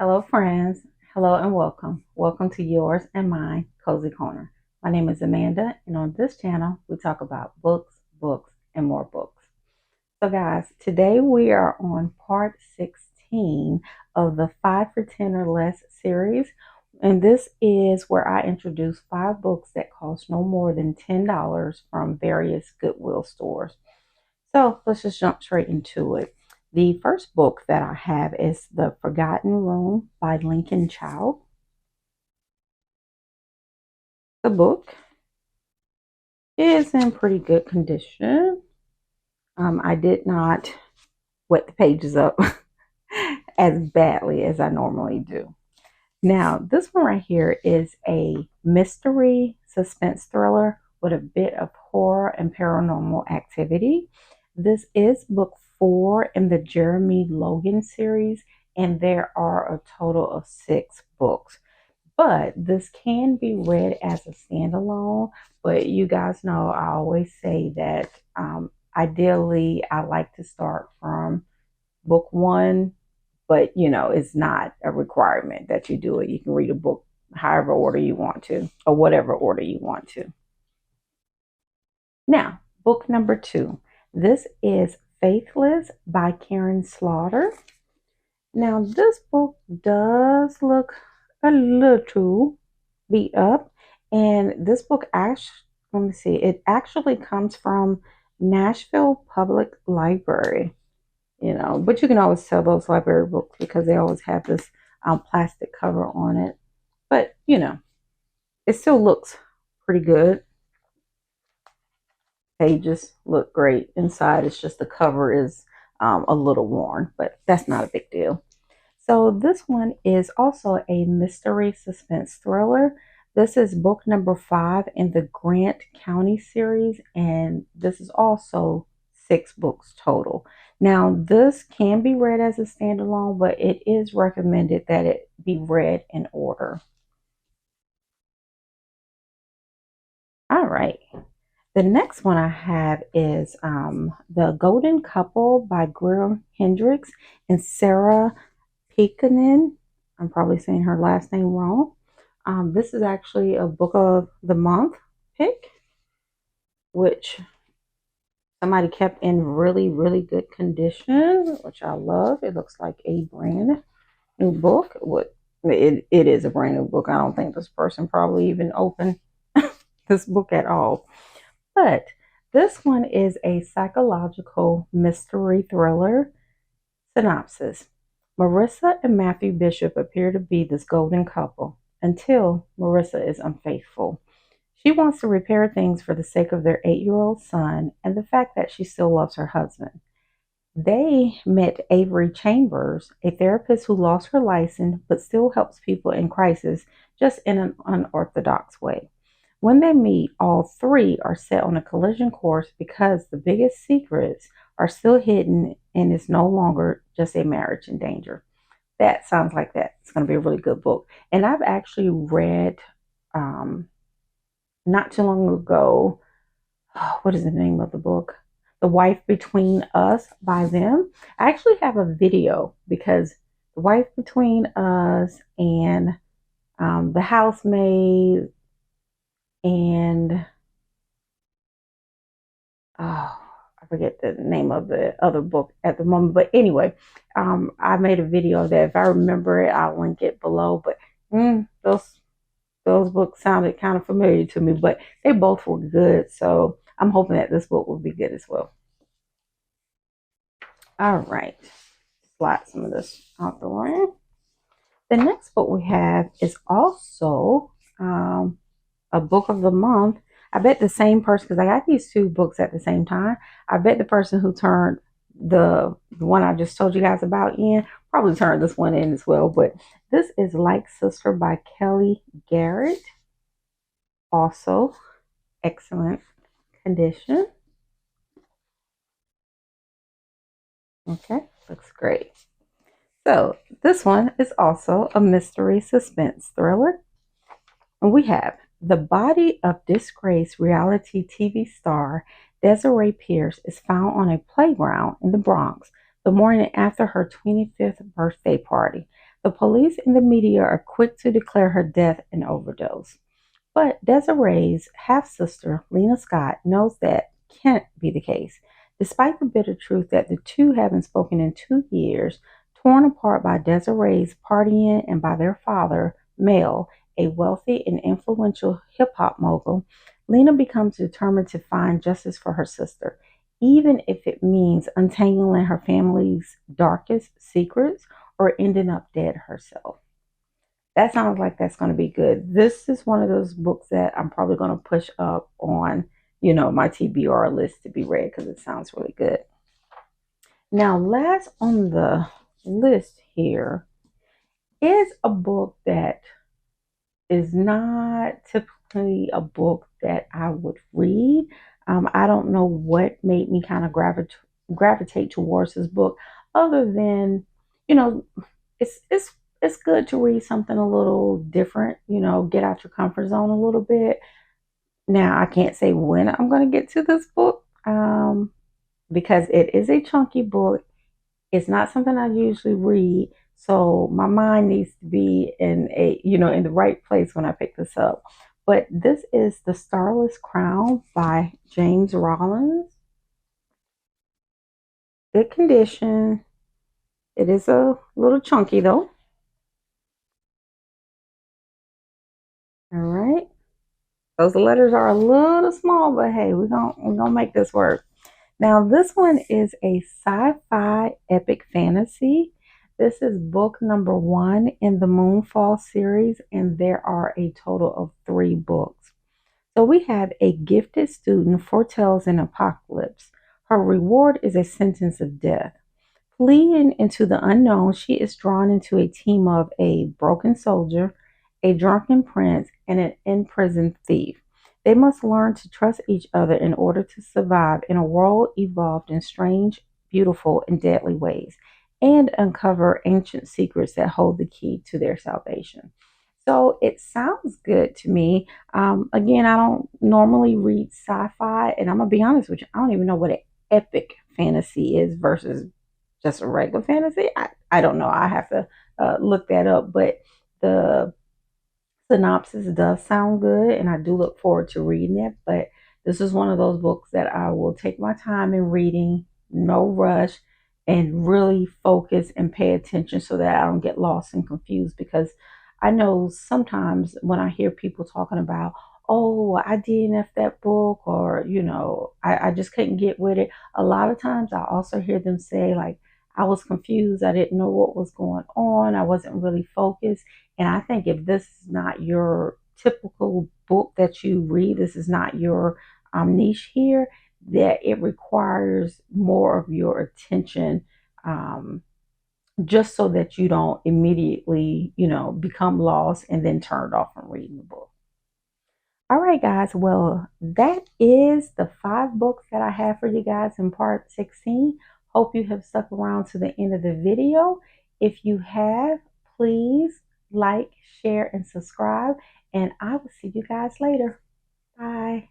Hello, friends. Hello and welcome. Welcome to yours and mine, Cozy Corner. My name is Amanda, and on this channel, we talk about books, and more books. So, guys, today we are on part 16 of the 5 for 10 or less series. And this is where I introduce 5 books that cost no more than $10 from various Goodwill stores. So let's just jump straight into it. The first book that I have is The Forgotten Room by Lincoln Child. The book is in pretty good condition. I did not wet the pages up as badly as I normally do. Now, this one right here is a mystery suspense thriller with a bit of horror and paranormal activity. This is book 4 in the Jeremy Logan series, and there are a total of 6 books. But this can be read as a standalone. But you guys know I always say that ideally I like to start from book 1, but it's not a requirement that you do it. You can read a book however order you want to, or whatever order you want to. Now, book number 2. This is Faithless by Karen Slaughter. Now, this book does look a little beat up, and this book actually, let me see, it actually comes from Nashville Public Library. But you can always tell those library books because they always have this plastic cover on it. But it still looks pretty good. Pages look great inside. It's just the cover is a little worn, but that's not a big deal. So this one is also a mystery suspense thriller. This is book number 5 in the Grant County series, and this is also 6 books total. Now, this can be read as a standalone, but it is recommended that it be read in order. All right. The next one I have is The Golden Couple by Greer Hendricks and Sarah Pekkanen. I'm probably saying her last name wrong. This is actually a book of the month pick, which somebody kept in really, really good condition, which I love. It looks like a brand new book. It is a brand new book. I don't think this person probably even opened this book at all. But this one is a psychological mystery thriller. Synopsis: Marissa and Matthew Bishop appear to be this golden couple until Marissa is unfaithful. She wants to repair things for the sake of their 8-year-old son and the fact that she still loves her husband. They met Avery Chambers, a therapist who lost her license but still helps people in crisis, just in an unorthodox way. When they meet, all three are set on a collision course because the biggest secrets are still hidden and it's no longer just a marriage in danger. That sounds like that. It's going to be a really good book. And I've actually read um, not too long ago, what is the name of the book? The Wife Between Us by them. I actually have a video because The Wife Between Us and The Housemaid and oh, I forget the name of the other book at the moment. But anyway, I made a video of that. If I remember it, I'll link it below. But those books sounded kind of familiar to me, but they both were good. So I'm hoping that this book will be good as well. All right, slide some of this out the way. The next book we have is also a book of the month. I bet the same person, because I got these 2 books at the same time. I bet the person who turned the one I just told you guys about in probably turned this one in as well. But this is Like Sister by Kelly Garrett. Also, excellent condition. Okay, looks great. So this one is also a mystery suspense thriller. And we have the body of disgraced reality TV star Desiree Pierce is found on a playground in the Bronx the morning after her 25th birthday party. The police and the media are quick to declare her death an overdose. But Desiree's half sister, Lena Scott, knows that can't be the case. Despite the bitter truth that the two haven't spoken in 2 years, torn apart by Desiree's partying and by their father, Mel, a wealthy and influential hip hop mogul, Lena becomes determined to find justice for her sister, even if it means untangling her family's darkest secrets or ending up dead herself. That sounds like that's going to be good. This is one of those books that I'm probably going to push up on, my TBR list to be read because it sounds really good. Now, last on the list here is a book that is not typically a book that I would read. I don't know what made me kind of gravitate towards this book, other than, you know, it's good to read something a little different. Get out your comfort zone a little bit. Now, I can't say when I'm going to get to this book, because it is a chunky book. It's not something I usually read, so my mind needs to be in the right place when I pick this up. But this is The Starless Crown by James Rollins. Good condition. It is a little chunky though. All right. Those letters are a little small, but hey, we're gonna make this work. Now, this one is a sci-fi epic fantasy. This is book number 1 in the Moonfall series, and there are a total of 3 books. So we have a gifted student foretells an apocalypse. Her reward is a sentence of death. Fleeing into the unknown, she is drawn into a team of a broken soldier, a drunken prince, and an imprisoned thief. They must learn to trust each other in order to survive in a world evolved in strange, beautiful, and deadly ways, and uncover ancient secrets that hold the key to their salvation. So it sounds good to me. Again, I don't normally read sci fi, and I'm going to be honest with you, I don't even know what an epic fantasy is versus just a regular fantasy. I don't know. I have to look that up. But the synopsis does sound good, and I do look forward to reading it. But this is one of those books that I will take my time in reading, no rush, and really focus and pay attention so that I don't get lost and confused. Because I know sometimes when I hear people talking about, oh, I DNF that book, or, I just couldn't get with it. A lot of times I also hear them say, like, I was confused. I didn't know what was going on. I wasn't really focused. And I think if this is not your typical book that you read, this is not your niche here, that it requires more of your attention, just so that you don't immediately, become lost and then turned off from reading the book. All right, guys. Well, that is the 5 books that I have for you guys in part 16. Hope you have stuck around to the end of the video. If you have, please like, share, and subscribe. And I will see you guys later. Bye.